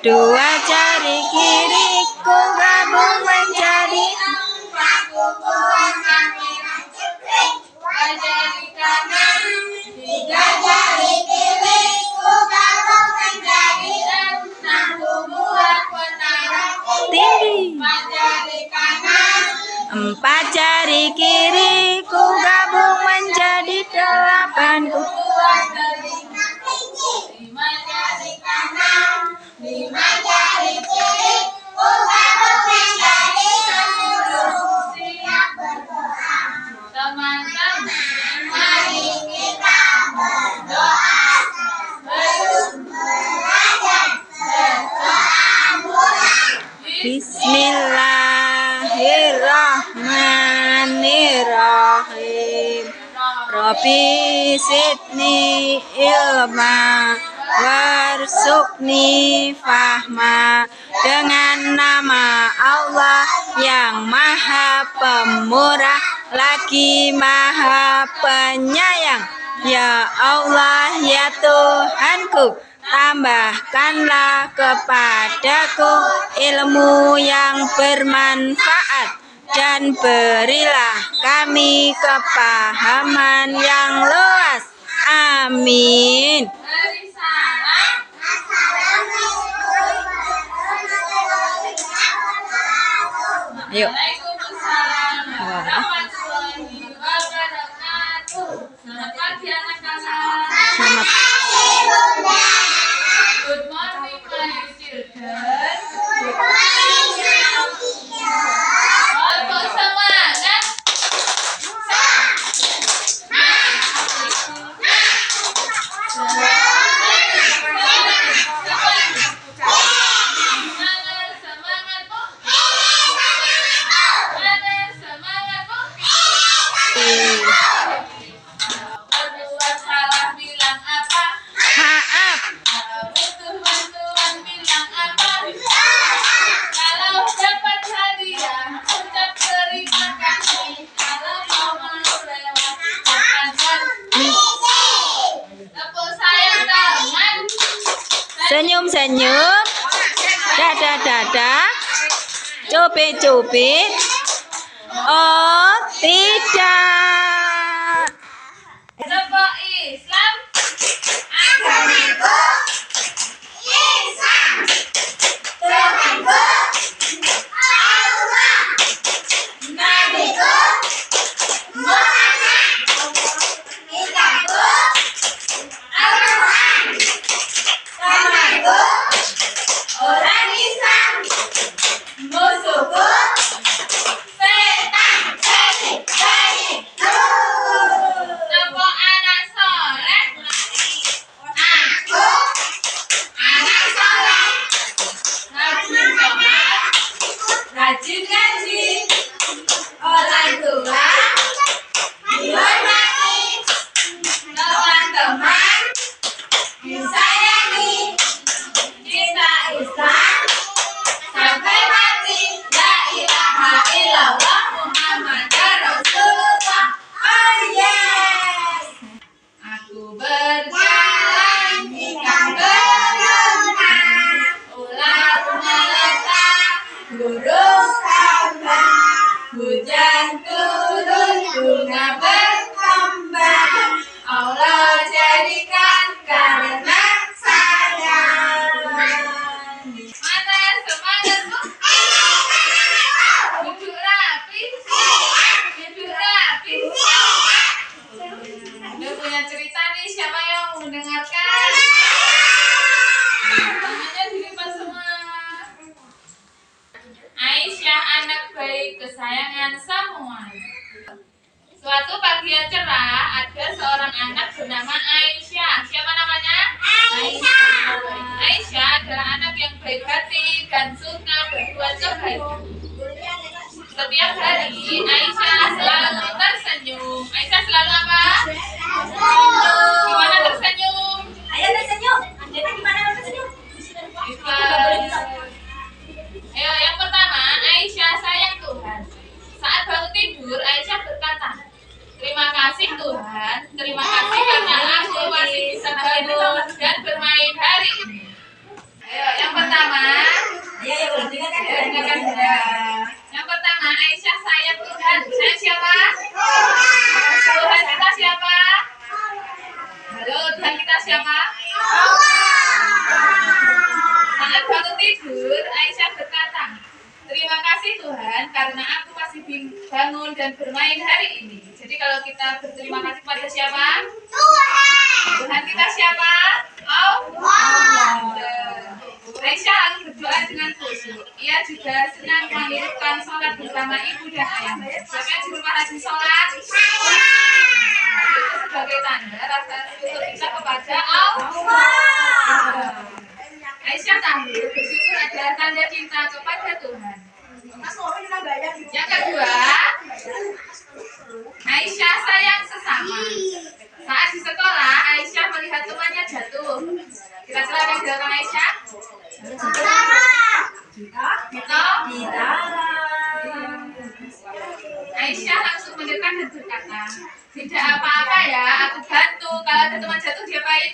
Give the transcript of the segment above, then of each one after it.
Dua jari kiriku gabung menjadi empat. Tumbuhan kami jepit. Dua jari kanan. Tiga jari kiriku gabung menjadi enam. Tumbuhan menara tinggi. empat jari kanan. Empat jari kiriku gabung menjadi delapan. Tumbuhan telinga tinggi. Lima jari kanan. Lima jari kiri. Gabung menjadi 10. Siap berdoa. Teman-teman, mari kita berdoa. Sebelum belajar berdoa mulai. Bismillahirrahmanirrahim. Rabbi zidni ilma warzuqni fahma. Dengan nama Allah yang Maha Pemurah lagi Maha Penyayang. Ya Allah, ya Tuhanku, tambahkanlah kepadaku ilmu yang bermanfaat dan berilah kami kepahaman yang luas. Amin. Beri salam. Ayo. Waalaikumsalam warahmatullahi wabarakatuh. Selamat pagi anak-anak. Selamat. Good morning my children. Oh, semangat. Semangat, Bu. Semangat, Bu. Berbuat salah bilang apa? Maaf. Butuh bantuan bilang apa? Kalau dapat hadiah, ucap terima kasih. Kalau mau lewat, katakan tepuk sayang tangan. Senyum-senyum. Dadah-dadah. Cubit-cubit. Oh, tidak. Tepuk Islam. Agamaku Islam. Tuhanku Allah. Nabiku Muhammad. Kitabku Al-Quran. Temanku orang Islam. Musuhku setan. Tepuk anak soleh. Aku anak soleh. Rajin sholat, rajin ngaji. Orang tua dihormati. Teman-teman disayangi. Cinta Islam sampai mati. La ilaha illallah Muhammadar Rasulullah. Oh yes. Aku berjalan ikan berenang. Ular meletak, burung terbang. Hujan turun, bunga berkembang. Allah jadikan karena sayang. Mana semangat, Bu? Duduk rapi. Duduk rapi. Udah punya cerita nih, siapa yang mau mendengarkan? Tangannya dilipat semua. Aisyah, anak baik kesayangan semua. Suatu pagi yang cerah, ada seorang anak bernama Aisyah. Siapa namanya? Aisyah. Aisyah adalah anak yang baik hati dan suka berbuat kebaikan. Setiap hari Aisyah selalu tersenyum. Aisyah selalu apa? Gimana tersenyum? Ayo tersenyum. Jadi gimana tersenyum? Ayo, yang pertama, Aisyah sayang Tuhan. Saat bangun tidur, Aisyah berkata, terima kasih Tuhan, terima kasih karena aku masih bisa bangun dan bermain hari ini. Ayo, yang pertama, masih bangun dan bermain hari ini. Jadi kalau kita berterima kasih kepada siapa? Tuhan kita siapa? Allah. Aisyah lalu berdoa dengan khusyuk. Ia juga senang mengirimkan sholat bersama ibu dan ayahnya. Siapa yang suruh rajin sholat? Itu sebagai tanda rasa syukur kita kepada Allah. Aisyah tahu bersyukur adalah tanda cinta kepada Tuhan. Yang kedua, Aisyah sayang sesama. Saat di sekolah, Aisyah melihat temannya jatuh. Kira-kira apa yang dilakukan Aisyah? Gitu? Aisyah langsung mendekat dan berkata, tidak apa-apa ya, aku bantu. Kalau ada teman jatuh, diapain?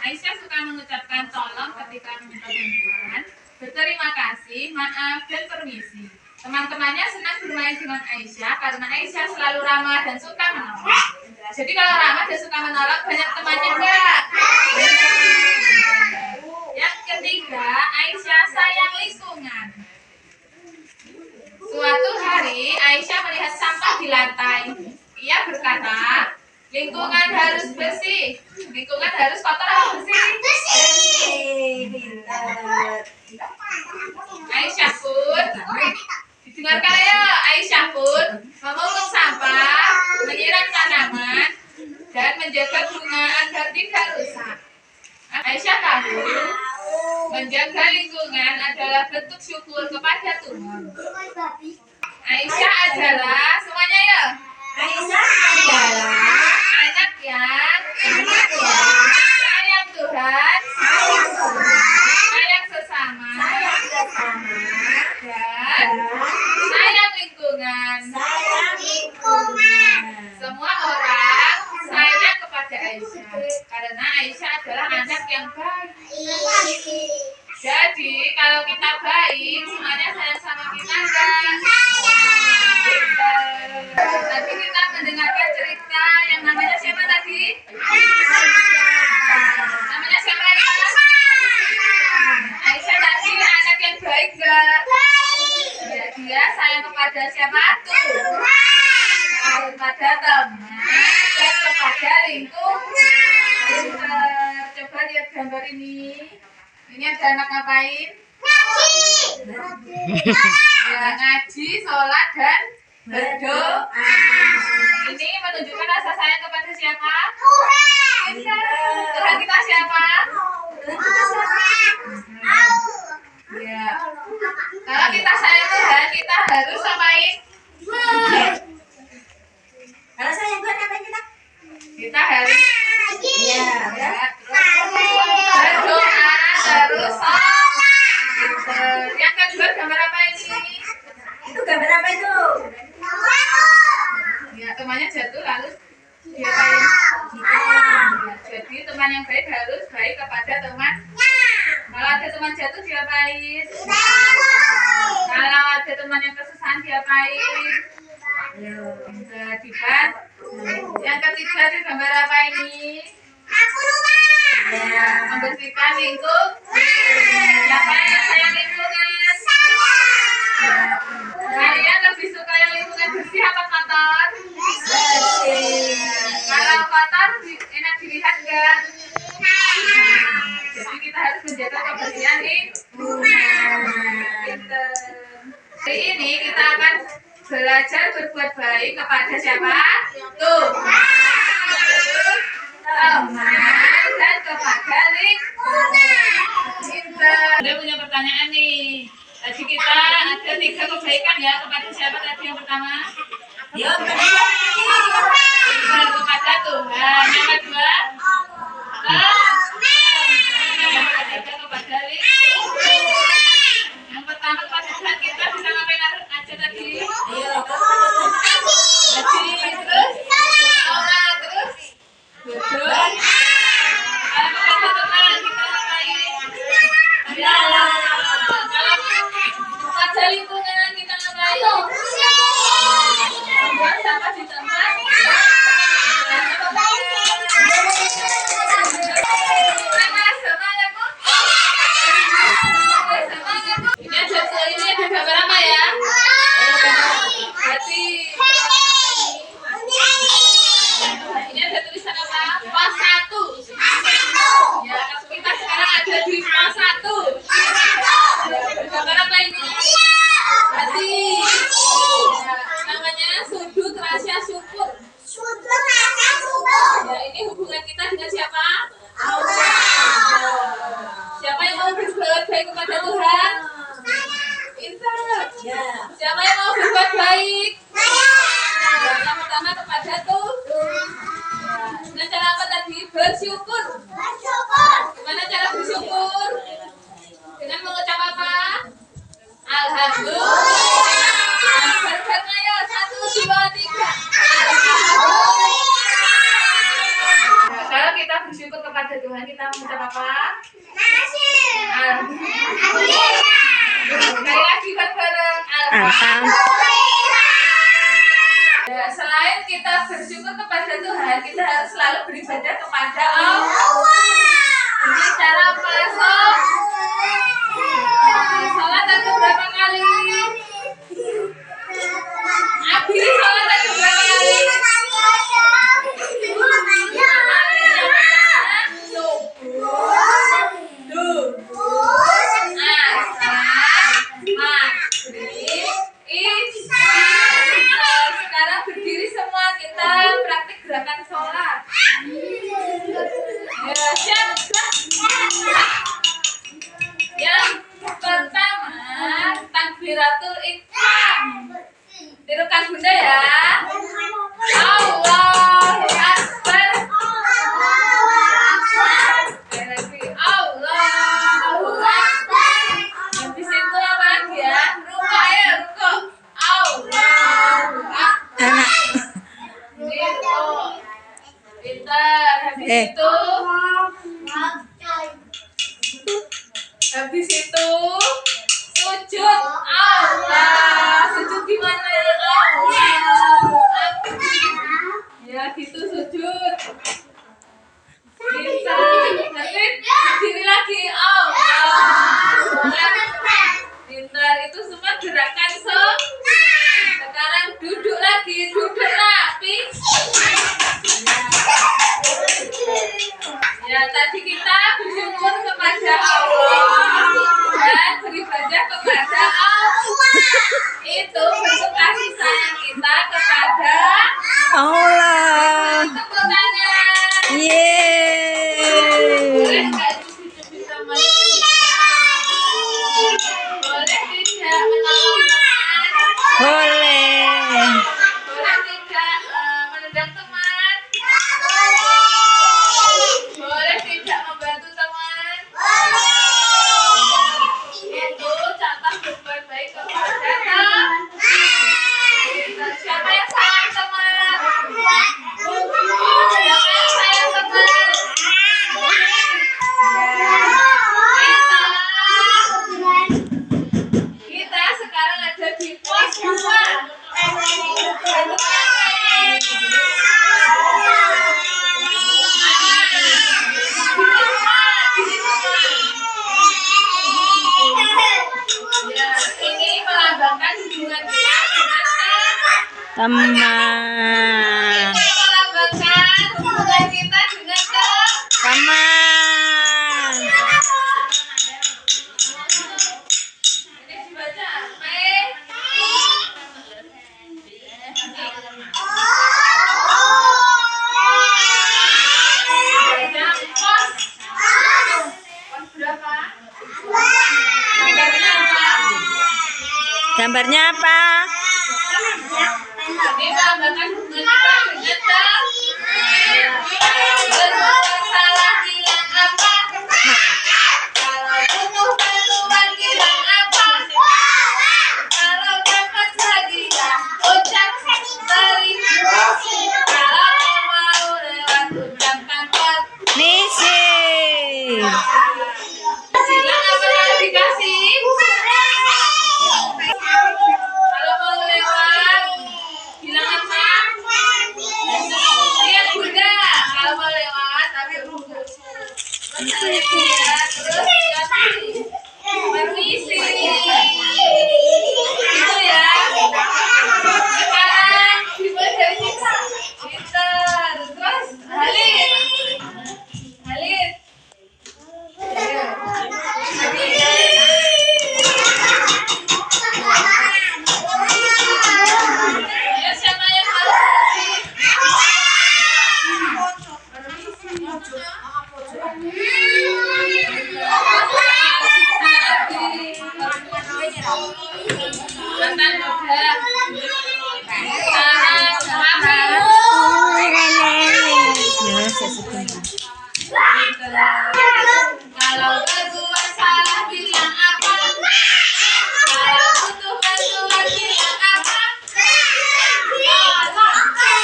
Aisyah suka mengucapkan tolong ketika meminta bantuan, berterima kasih, maaf, dan permisi. Teman-temannya senang bermain dengan Aisyah karena Aisyah selalu ramah dan suka menolong. Jadi kalau ramah dan suka menolong, banyak temannya enggak? Yang ketiga, Aisyah sayang lingkungan. Suatu hari, Aisyah melihat sampah di lantai. Ia berkata, lingkungan harus bersih. Lingkungan harus kotor atau bersih? Aisyah pun didengarkan ya. Aisyah pun memungut sampah, menyiram tanaman, dan menjaga bunga agar tidak rusak. Aisyah tahu menjaga lingkungan adalah bentuk syukur kepada Tuhan. Aisyah adalah semuanya ya. Aisyah adalah anak yang sayang Tuhan, sayang sesama, dan sayang lingkungan. Semua orang sayang kepada Aisyah karena Aisyah adalah anak yang baik. Jadi kalau kita baik, semuanya sayang sama kita kan? Tadi kita mendengarkan cerita yang namanya siapa tadi? Namanya siapa ya? Aisyah tadi anak yang baik gak? Ya, dia sayang kepada siapa tuh? Kepada teman dan kepada lingkungan. Coba lihat gambar ini. Ini ada anak ngapain? Ya, ngaji, sholat, dan berdoa. Ini menunjukkan rasa sayang kepada siapa? Tuhan kita siapa? Ya. Kalau kita sayang Tuhan, kita harus ngapain? Kalau saya buat apa kita? Kita harus berdoa terus sholat. Yang kedua gambar apa ini? Itu gambar apa itu? Ya, temannya jatuh lalu diapain? Ya, jadi teman yang baik harus baik kepada teman. Kalau ada teman jatuh diapain? Kalau ada teman yang kesusahan diapain? Diban. Yang ketiga di gambar apa ini? Ya, membersihkan lingkungan. Siapa yang sayang lingkungan? Kalian lebih suka yang lingkungan bersih apa kotor? Bersih. Kalau kotor enak dilihat enggak? Jadi kita harus menjaga kebersihan lingkungan. Hari ini kita akan belajar berbuat baik kepada siapa? Tuhan, teman, dan kepada lingkungan. Kita punya pertanyaan nih. Tadi kita ada 3 kebaikan ya kepada siapa tadi yang pertama? Kepada Tuhan. Yang kedua? Yang ketiga kepada lingkungan. Yang pertama kepada Tuhan kita bisa ngapain aja tadi? Terus sholat, terus berdoa. Kalau kepada Tuhan kita ngapain? Kalau kepada lingkungan kita ngapain? Membuang sampah di tempat. Semangat Bu. Ini ada gambar apa ya? Ya. Siapa yang mau berbuat baik? Yang pertama kepada Tuhan. Dengan cara apa tadi? Bersyukur. Gimana cara bersyukur? Dengan mengucap apa? Alhamdulillah. Berkat ayo 1, 2, 3. Kalau kita bersyukur kepada Tuhan, kita mengucap apa? Sekali lagi bareng. Ya, selain kita bersyukur kepada Tuhan, kita harus selalu beribadah kepada Allah. Dengan cara apa? Salat ada berapa kali? Abi, salat ada berapa kali? Sekarang berdiri semua, kita praktik gerakan sholat. Ya, siap. Yang pertama, takbiratul ihram. Tirukan bunda ya. Allahu Akbar. Allahu Akbar. Habis itu apa lagi ya? Ruko ya, ruko. Allahu Akbar. Ruko. Pintar. Habis itu sujud. Allah. Sujud gimana? Allahu Akbar. Ya gitu sujud. Bisa. Berdiri lagi. Allahu Akbar. Pintar. Itu semua gerakan sekarang duduk lagi. Duduk rapi. Ya tadi kita bersyukur kepada Allah dan beribadah kepada Allah. Itu bentuk kasih sayang kita kepada Allah. Tepuk tangan. Yeay. Boleh nggak cubit-cubit teman? Boleh tidak menolong teman? Boleh. Boleh tidak menendang teman? Boleh tidak membantu teman? Itu contoh berbuat baik kepada teman. Siapa yang sayang teman? Siapa yang sayang teman? Kita sekarang ada di pos 2. Ya, ini melambangkan hubungan kita dengan Teman. melambangkan hubungan kita dengan Teman. ini dibaca. Baca pos. Pos berapa? Gambarnya apa? Gambarnya apa? Ini melambangkan hubungan kita dengan bermasalah hilang apa? Kalau butuh bantuan hilang apa? Kalau dapat hadiah ucap terima kasih. Kalau mau lewat ucapkan Misi. hilang apa yang dikasih? Kalau mau lewat bilang apa? Lihat bunda. Kalau mau lewat tapi bunda. Mantan udah. Sekarang apa? Ya, saya suka. Kalau berdua salah bilang apa? Kalau butuh bantuan bilang apa?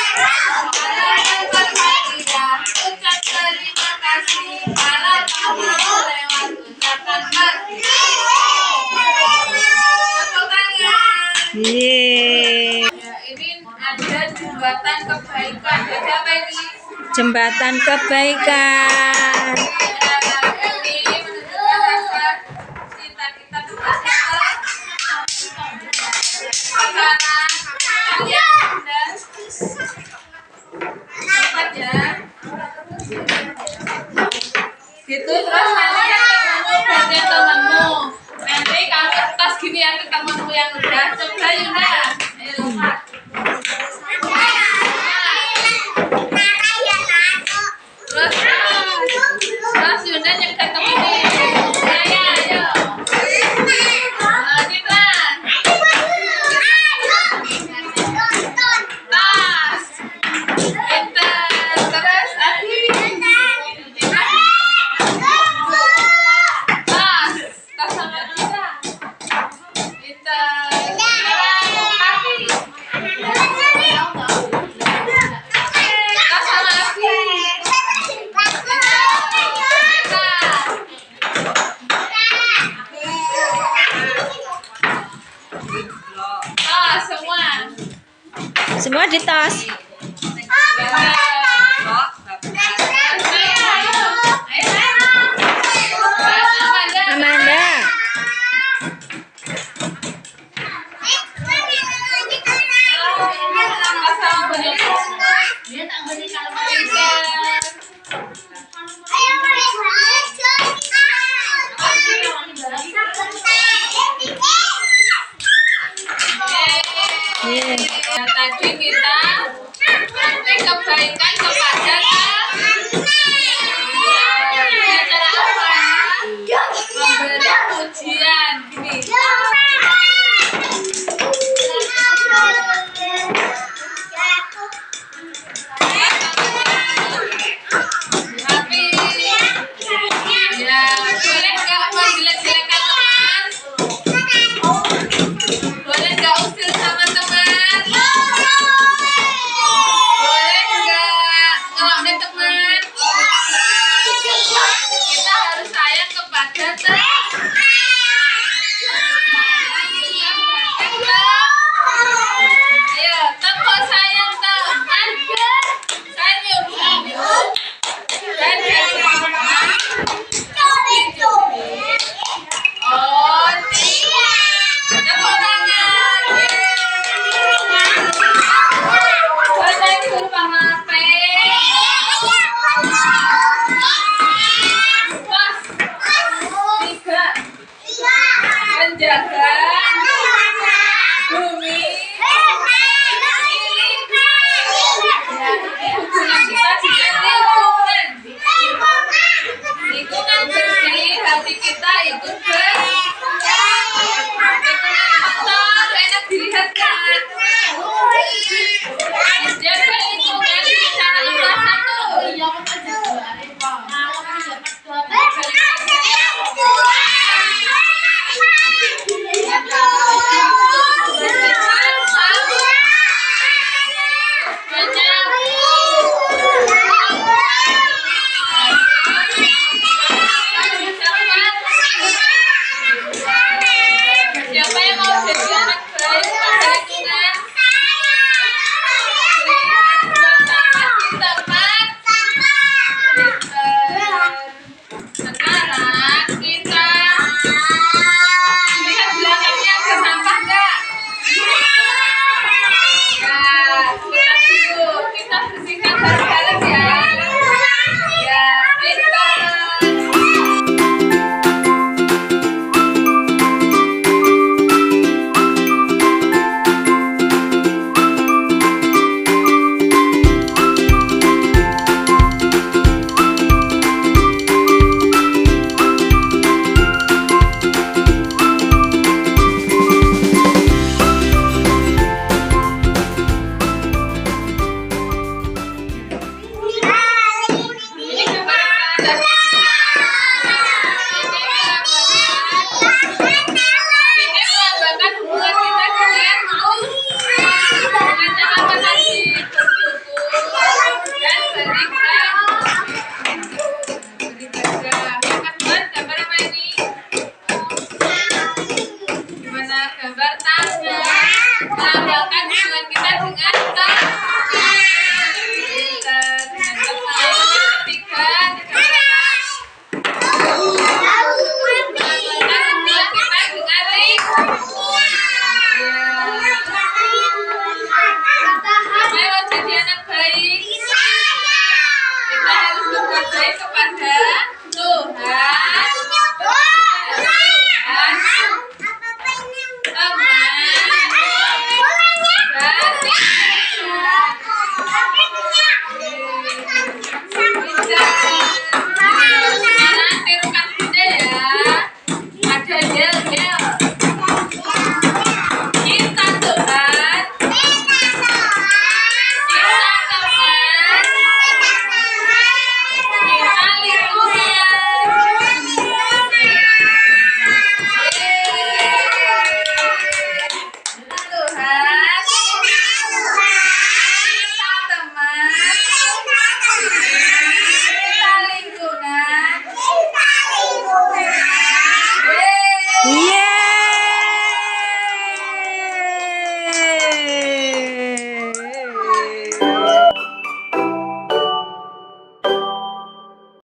Kalau berbuat tidak, ucap terima kasih. Kalau kamu lewat, ucapkan tepuk tangan. Yeay. Ya, ini ada jembatan kebaikan. Ada apa ini? Jembatan kebaikan. Ini menunjukkan rasa cinta kita kepada Allah. Sekarang kalian sudah cepat ya. Gitu terus nanti ketemu dengan temanmu. Nanti kamu tas gini ya ke temanmu yang udah. Coba Yunda. Ayo. Terus Yunda nyekat temennya. Ayo, ayo. Citra. Tas. Intan. Terus Adi. Tas. Tas sama Citra. Intan. Adi. Tas sama Adi. Ah, semua. Semua di tas. Amanda. Yeay. Nah, tadi kita nanti kebaikan kepada dengan cara apa? Memberi pujian gini. Tapi ya boleh nggak menjelek-jelekan teman? Boleh nggak usir sama teman? Boleh nggak ngelamin teman? Andalkan hubungan kita dengan Tuhan. Dengan Tuhan. Ketiga, ayo jadi anak baik. Kita harus berbuat baik kepada Tuhan, teman, dan